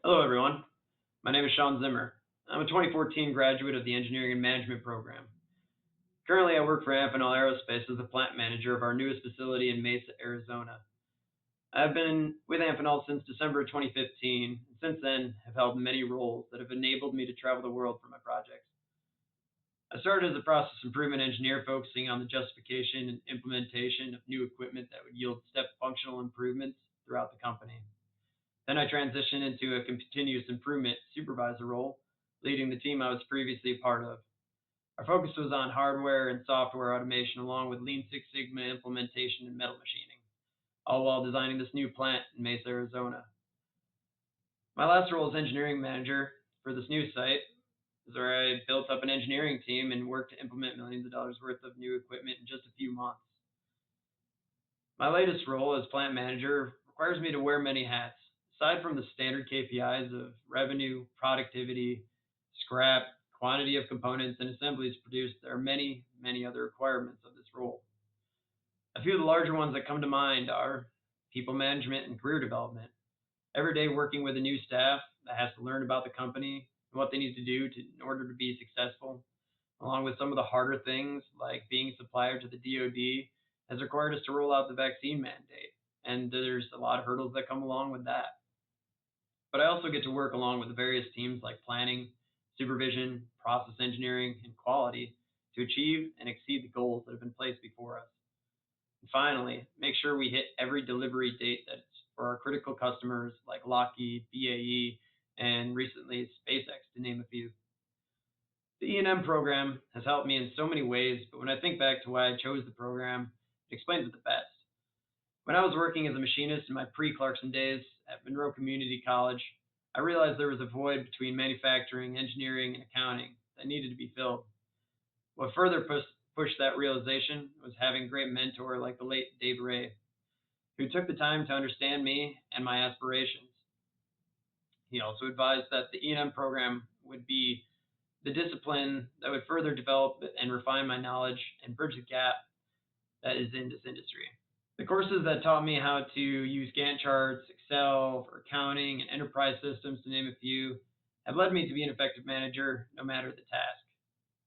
Hello, everyone. My name is Sean Zimmer. I'm a 2014 graduate of the Engineering and Management program. Currently, I work for Amphenol Aerospace as the plant manager of our newest facility in Mesa, Arizona. I've been with Amphenol since December of 2015, and since then have held many roles that have enabled me to travel the world for my projects. I started as a process improvement engineer focusing on the justification and implementation of new equipment that would yield step functional improvements throughout the company. Then I transitioned into a continuous improvement supervisor role, leading the team I was previously a part of. Our focus was on hardware and software automation, along with Lean Six Sigma implementation and metal machining, all while designing this new plant in Mesa, Arizona. My last role as engineering manager for this new site is where I built up an engineering team and worked to implement millions of dollars worth of new equipment in just a few months. My latest role as plant manager requires me to wear many hats. Aside from the standard KPIs of revenue, productivity, scrap, quantity of components, and assemblies produced, there are many, many other requirements of this role. A few of the larger ones that come to mind are people management and career development. Every day working with a new staff that has to learn about the company and what they need to do in order to be successful, along with some of the harder things like being a supplier to the DoD, has required us to roll out the vaccine mandate. And there's a lot of hurdles that come along with that. But I also get to work along with the various teams like planning, supervision, process engineering, and quality to achieve and exceed the goals that have been placed before us. And finally, make sure we hit every delivery date that's for our critical customers like Lockheed, BAE, and recently SpaceX, to name a few. The E&M program has helped me in so many ways, but when I think back to why I chose the program, it explains it the best. When I was working as a machinist in my pre-Clarkson days at Monroe Community College, I realized there was a void between manufacturing, engineering, and accounting that needed to be filled. What further pushed that realization was having a great mentor like the late Dave Ray, who took the time to understand me and my aspirations. He also advised that the E&M program would be the discipline that would further develop and refine my knowledge and bridge the gap that is in this industry. The courses that taught me how to use Gantt charts, Excel for accounting, and enterprise systems, to name a few, have led me to be an effective manager no matter the task.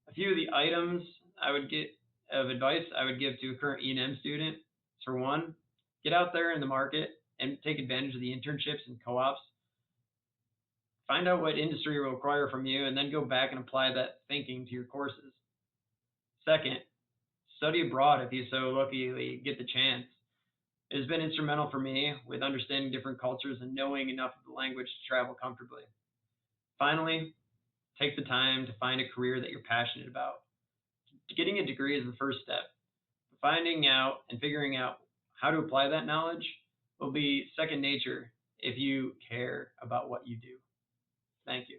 A few of the items I would get of advice I would give to a current E&M student is, for one, get out there in the market and take advantage of the internships and co-ops. Find out what industry will require from you, and then go back and apply that thinking to your courses. Second, study abroad if you so luckily get the chance. It has been instrumental for me with understanding different cultures and knowing enough of the language to travel comfortably. Finally, take the time to find a career that you're passionate about. Getting a degree is the first step. Finding out and figuring out how to apply that knowledge will be second nature if you care about what you do. Thank you.